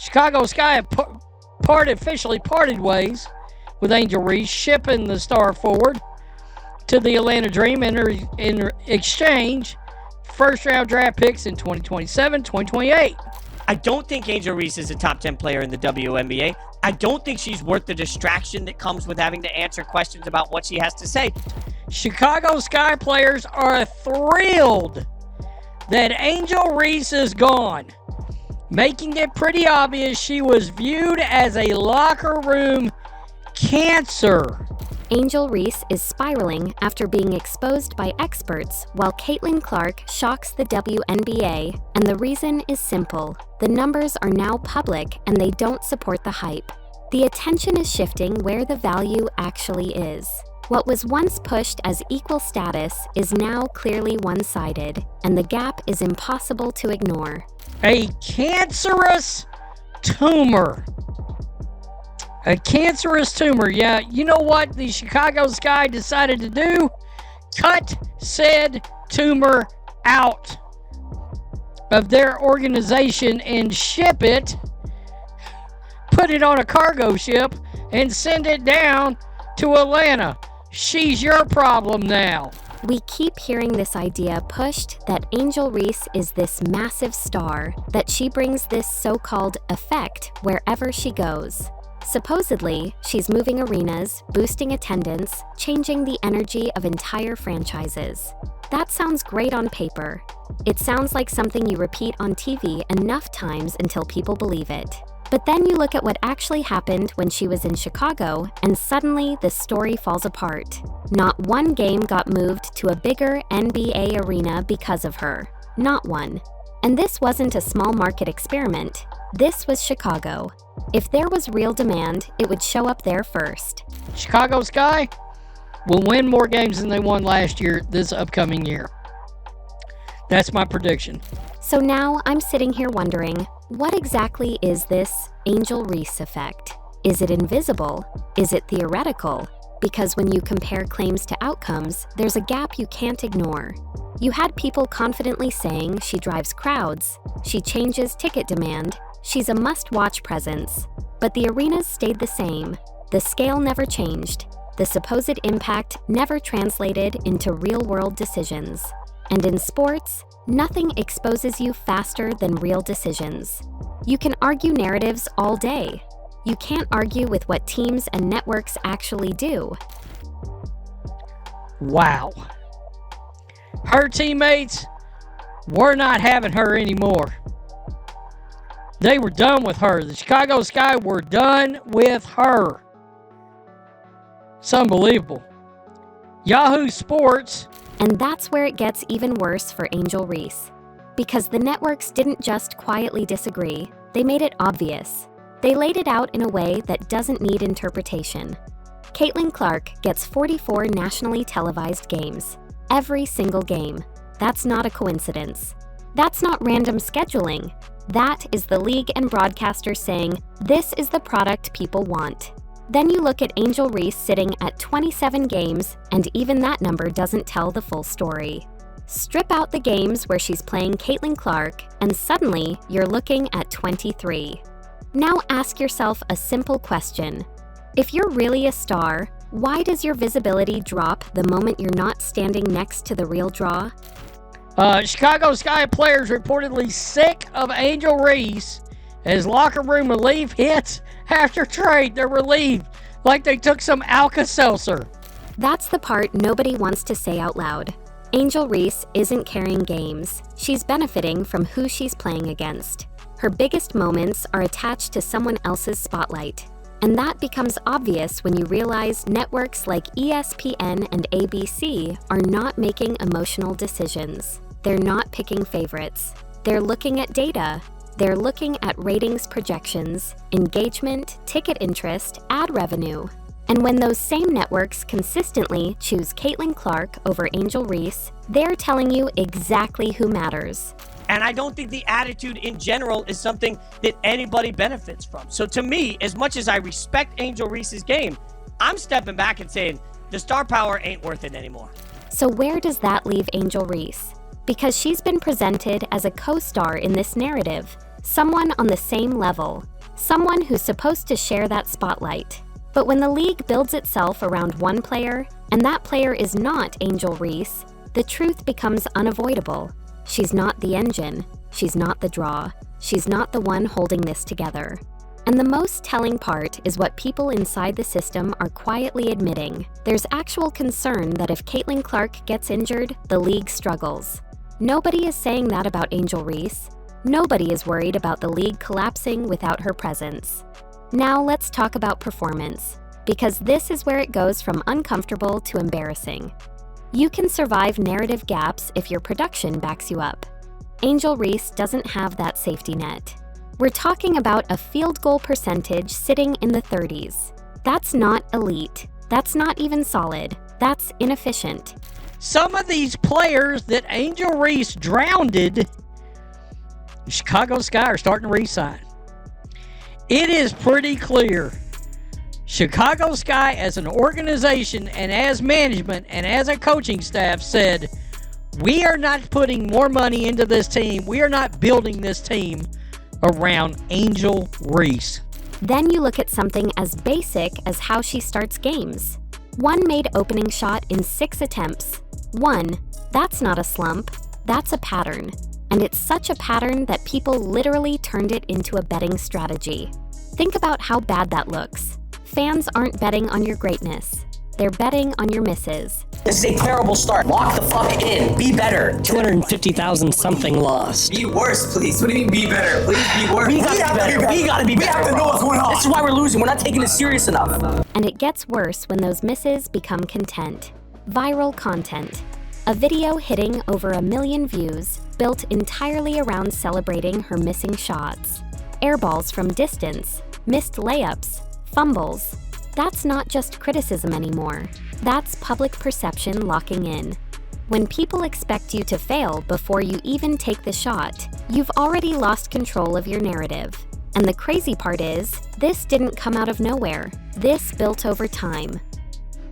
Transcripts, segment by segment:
Chicago Sky officially parted ways with Angel Reese, shipping the star forward to the Atlanta Dream in exchange first-round draft picks in 2027, 2028. I don't think Angel Reese is a top 10 player in the WNBA. I don't think she's worth the distraction that comes with having to answer questions about what she has to say. Chicago Sky players are thrilled that Angel Reese is gone, making it pretty obvious she was viewed as a locker room cancer. Angel Reese is spiraling after being exposed by experts, while Caitlin Clark shocks the WNBA, and the reason is simple. The numbers are now public and they don't support the hype. The attention is shifting where the value actually is. What was once pushed as equal status is now clearly one-sided, and the gap is impossible to ignore. A cancerous tumor. A cancerous tumor. Yeah, you know what the Chicago Sky decided to do? Cut said tumor out of their organization and ship it, put it on a cargo ship, and send it down to Atlanta. She's your problem now. We keep hearing this idea pushed that Angel Reese is this massive star, that she brings this so-called effect wherever she goes. Supposedly, she's moving arenas, boosting attendance, changing the energy of entire franchises. That sounds great on paper. It sounds like something you repeat on TV enough times until people believe it. But then you look at what actually happened when she was in Chicago, and suddenly the story falls apart. Not one game got moved to a bigger NBA arena because of her. Not one. And this wasn't a small market experiment. This was Chicago. If there was real demand, it would show up there first. Chicago Sky will win more games than they won last year this upcoming year. That's my prediction. So now I'm sitting here wondering, what exactly is this Angel Reese effect? Is it invisible? Is it theoretical? Because when you compare claims to outcomes, there's a gap you can't ignore. You had people confidently saying she drives crowds, she changes ticket demand, she's a must-watch presence. But the arenas stayed the same. The scale never changed. The supposed impact never translated into real-world decisions. And in sports, nothing exposes you faster than real decisions. You can argue narratives all day. You can't argue with what teams and networks actually do. Wow. Her teammates were not having her anymore. They were done with her. The Chicago Sky were done with her. It's unbelievable. Yahoo Sports. And that's where it gets even worse for Angel Reese. Because the networks didn't just quietly disagree, they made it obvious. They laid it out in a way that doesn't need interpretation. Caitlin Clark gets 44 nationally televised games. Every single game. That's not a coincidence. That's not random scheduling. That is the league and broadcasters saying, this is the product people want. Then you look at Angel Reese sitting at 27 games, and even that number doesn't tell the full story. Strip out the games where she's playing Caitlin Clark, and suddenly you're looking at 23. Now ask yourself a simple question. If you're really a star, why does your visibility drop the moment you're not standing next to the real draw? Chicago Sky players reportedly sick of Angel Reese as locker room relief hits after trade. They're relieved, like they took some Alka-Seltzer. That's the part nobody wants to say out loud. Angel Reese isn't carrying games. She's benefiting from who she's playing against. Her biggest moments are attached to someone else's spotlight. And that becomes obvious when you realize networks like ESPN and ABC are not making emotional decisions. They're not picking favorites. They're looking at data. They're looking at ratings projections, engagement, ticket interest, ad revenue. And when those same networks consistently choose Caitlin Clark over Angel Reese, they're telling you exactly who matters. And I don't think the attitude in general is something that anybody benefits from. So to me, as much as I respect Angel Reese's game, I'm stepping back and saying the star power ain't worth it anymore. So where does that leave Angel Reese? Because she's been presented as a co-star in this narrative, someone on the same level. someone who's supposed to share that spotlight. But when the league builds itself around one player, and that player is not Angel Reese, the truth becomes unavoidable. She's not the engine. She's not the draw. She's not the one holding this together. And the most telling part is what people inside the system are quietly admitting. There's actual concern that if Caitlin Clark gets injured, the league struggles. Nobody is saying that about Angel Reese. Nobody is worried about the league collapsing without her presence. Now let's talk about performance, because this is where it goes from uncomfortable to embarrassing. You can survive narrative gaps if your production backs you up. Angel Reese doesn't have that safety net. We're talking about a field goal percentage sitting in the 30s. That's not elite. That's not even solid. That's inefficient. Some of these players that Angel Reese drowned, the Chicago Sky are starting to re-sign. It is pretty clear. Chicago Sky as an organization and as management and as a coaching staff said, we are not putting more money into this team. We are not building this team around Angel Reese. Then you look at something as basic as how she starts games. One made opening shot in 6 attempts. That's not a slump, that's a pattern. And it's such a pattern that people literally turned it into a betting strategy. Think about how bad that looks. Fans aren't betting on your greatness. They're betting on your misses. This is a terrible start. Lock the fuck in. Be better. 250,000 something lost. Be worse, please. What do you mean be better? Please be worse. We gotta be better. We gotta be better. We have to know what's going on. This is why we're losing. We're not taking it serious enough. And it gets worse when those misses become content. Viral content. A video hitting over 1 million views, built entirely around celebrating her missing shots. Airballs from distance, missed layups, fumbles. That's not just criticism anymore. That's public perception locking in. When people expect you to fail before you even take the shot, you've already lost control of your narrative. And the crazy part is, this didn't come out of nowhere. This built over time.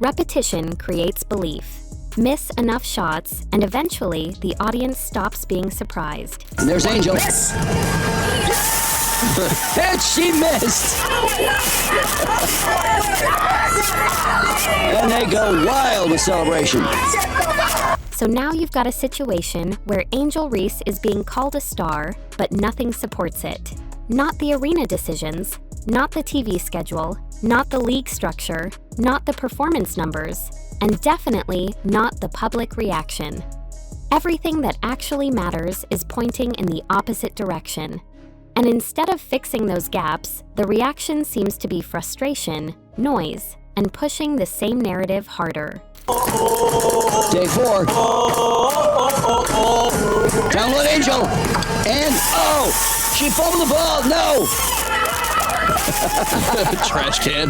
Repetition creates belief. Miss enough shots, and eventually the audience stops being surprised. And there's Angel. Yes! And she missed. And they go wild with celebration. So now you've got a situation where Angel Reese is being called a star, but nothing supports it. Not the arena decisions, not the TV schedule, not the league structure, not the performance numbers, and definitely not the public reaction. Everything that actually matters is pointing in the opposite direction. And instead of fixing those gaps, the reaction seems to be frustration, noise, and pushing the same narrative harder. Day 4. Download Angel. And, she fumbled the ball. No. Trash can.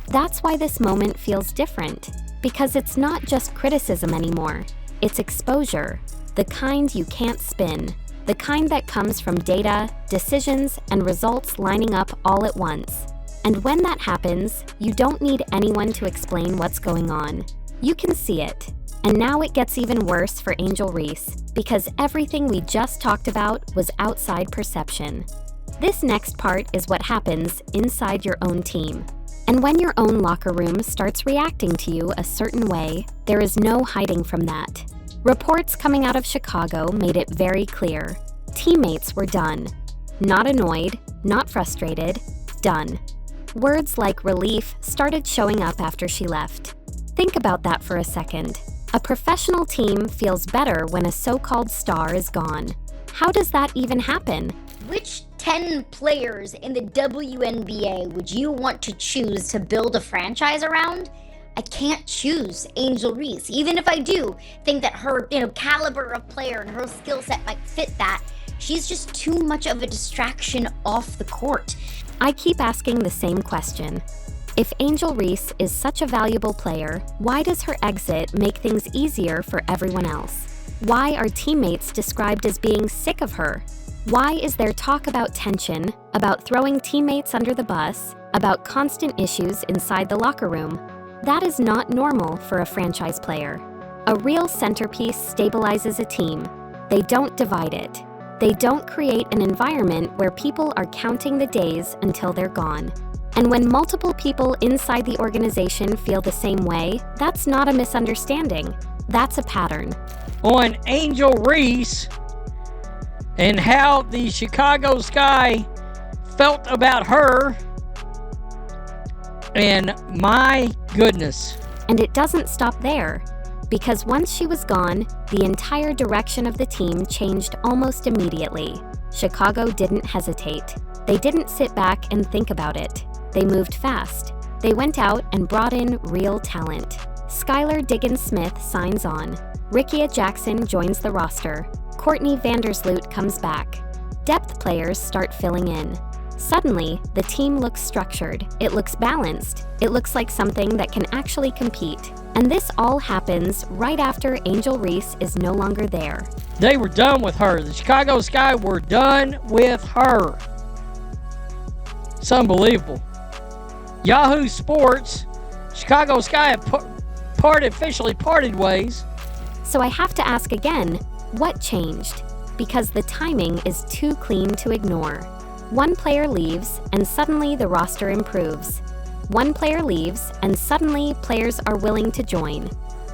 That's why this moment feels different, because it's not just criticism anymore. It's exposure, the kind you can't spin, the kind that comes from data, decisions, and results lining up all at once. And when that happens, you don't need anyone to explain what's going on. You can see it. And now it gets even worse for Angel Reese, because everything we just talked about was outside perception. This next part is what happens inside your own team. And when your own locker room starts reacting to you a certain way, there is no hiding from that. Reports coming out of Chicago made it very clear. Teammates were done. Not annoyed, not frustrated, done. Words like relief started showing up after she left. Think about that for a second. A professional team feels better when a so-called star is gone. How does that even happen? Which 10 players in the WNBA would you want to choose to build a franchise around? I can't choose Angel Reese. Even if I do think that her, caliber of player and her skill set might fit that, she's just too much of a distraction off the court. I keep asking the same question. If Angel Reese is such a valuable player, why does her exit make things easier for everyone else? Why are teammates described as being sick of her? Why is there talk about tension, about throwing teammates under the bus, about constant issues inside the locker room? That is not normal for a franchise player. A real centerpiece stabilizes a team. They don't divide it. They don't create an environment where people are counting the days until they're gone. And when multiple people inside the organization feel the same way, that's not a misunderstanding. That's a pattern. On Angel Reese and how the Chicago Sky felt about her, and my goodness. And it doesn't stop there, because once she was gone, the entire direction of the team changed almost immediately. Chicago didn't hesitate. They didn't sit back and think about it. They moved fast. They went out and brought in real talent. Skylar Diggins-Smith signs on. Rickea Jackson joins the roster. Courtney Vandersloot comes back. Depth players start filling in. Suddenly, the team looks structured. It looks balanced. It looks like something that can actually compete. And this all happens right after Angel Reese is no longer there. They were done with her. The Chicago Sky were done with her. It's unbelievable. Yahoo Sports, Chicago Sky have officially parted ways. So I have to ask again, what changed? Because the timing is too clean to ignore. One player leaves, and suddenly the roster improves. One player leaves, and suddenly players are willing to join.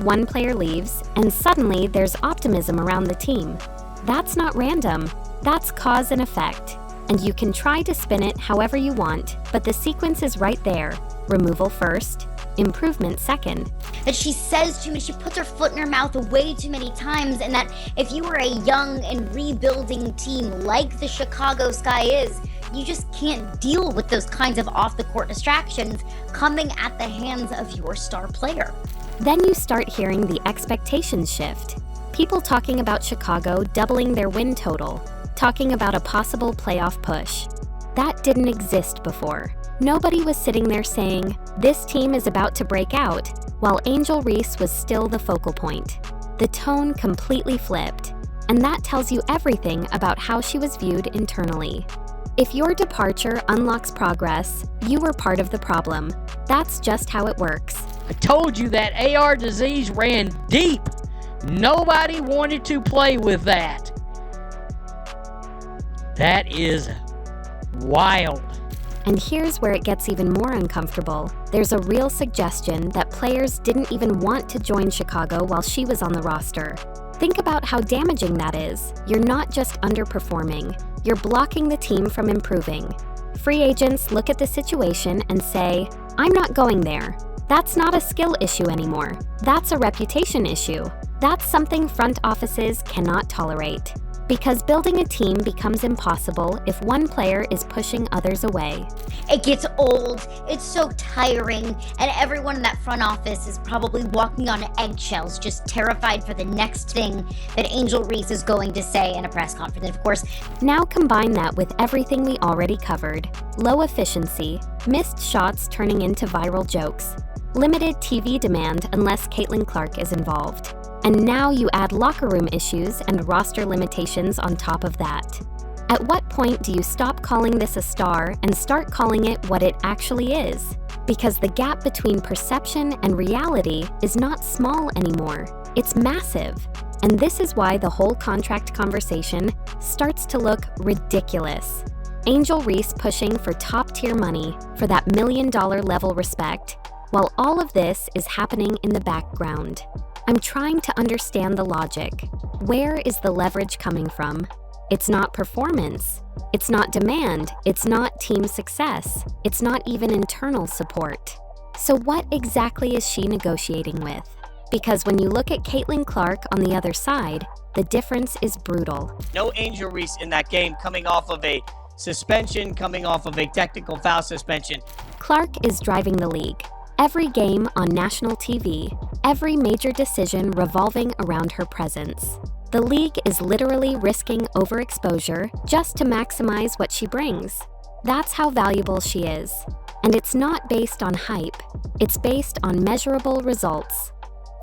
One player leaves, and suddenly there's optimism around the team. That's not random. That's cause and effect. And you can try to spin it however you want, but the sequence is right there. Removal first, improvement second. That she says too many, she puts her foot in her mouth way too many times, and that if you are a young and rebuilding team like the Chicago Sky is, you just can't deal with those kinds of off-the-court distractions coming at the hands of your star player. Then you start hearing the expectations shift. People talking about Chicago doubling their win total, talking about a possible playoff push. That didn't exist before. Nobody was sitting there saying, this team is about to break out, while Angel Reese was still the focal point. The tone completely flipped, and that tells you everything about how she was viewed internally. If your departure unlocks progress, you were part of the problem. That's just how it works. I told you that AR disease ran deep. Nobody wanted to play with that. That is wild. And here's where it gets even more uncomfortable. There's a real suggestion that players didn't even want to join Chicago while she was on the roster. Think about how damaging that is. You're not just underperforming, you're blocking the team from improving. Free agents look at the situation and say, I'm not going there. That's not a skill issue anymore. That's a reputation issue. That's something front offices cannot tolerate. Because building a team becomes impossible if one player is pushing others away. It gets old, it's so tiring, and everyone in that front office is probably walking on eggshells, just terrified for the next thing that Angel Reese is going to say in a press conference. And of course, now combine that with everything we already covered. Low efficiency, missed shots turning into viral jokes, limited TV demand unless Caitlin Clark is involved. And now you add locker room issues and roster limitations on top of that. At what point do you stop calling this a star and start calling it what it actually is? Because the gap between perception and reality is not small anymore. It's massive. And this is why the whole contract conversation starts to look ridiculous. Angel Reese pushing for top-tier money, for that $1 million level respect, while all of this is happening in the background. I'm trying to understand the logic. Where is the leverage coming from? It's not performance. It's not demand. It's not team success. It's not even internal support. So what exactly is she negotiating with? Because when you look at Caitlin Clark on the other side, the difference is brutal. No Angel Reese in that game, coming off of a suspension, coming off of a technical foul suspension. Clark is driving the league. Every game on national TV, every major decision revolving around her presence. The league is literally risking overexposure just to maximize what she brings. That's how valuable she is. And it's not based on hype. It's based on measurable results.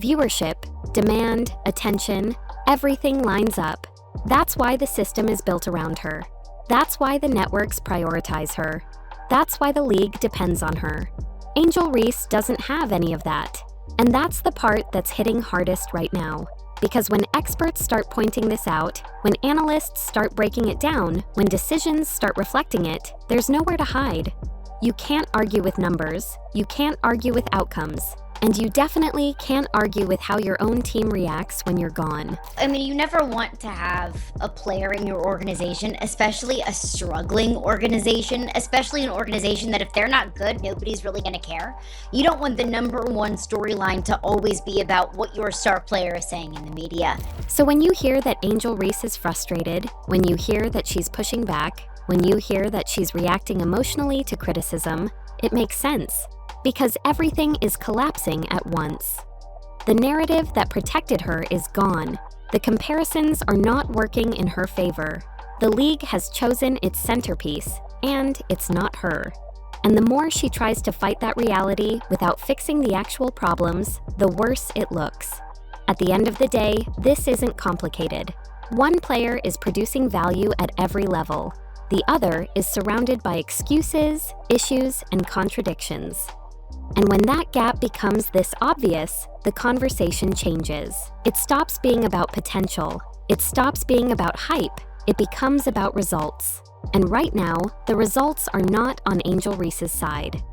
Viewership, demand, attention, everything lines up. That's why the system is built around her. That's why the networks prioritize her. That's why the league depends on her. Angel Reese doesn't have any of that. And that's the part that's hitting hardest right now. Because when experts start pointing this out, when analysts start breaking it down, when decisions start reflecting it, there's nowhere to hide. You can't argue with numbers, you can't argue with outcomes, and you definitely can't argue with how your own team reacts when you're gone. I mean, you never want to have a player in your organization, especially a struggling organization, especially an organization that if they're not good, nobody's really going to care. You don't want the number one storyline to always be about what your star player is saying in the media. So when you hear that Angel Reese is frustrated, when you hear that she's pushing back, when you hear that she's reacting emotionally to criticism, it makes sense. Because everything is collapsing at once. The narrative that protected her is gone. The comparisons are not working in her favor. The league has chosen its centerpiece, and it's not her. And the more she tries to fight that reality without fixing the actual problems, the worse it looks. At the end of the day, this isn't complicated. One player is producing value at every level. The other is surrounded by excuses, issues, and contradictions. And when that gap becomes this obvious, the conversation changes. It stops being about potential. It stops being about hype. It becomes about results. And right now, the results are not on Angel Reese's side.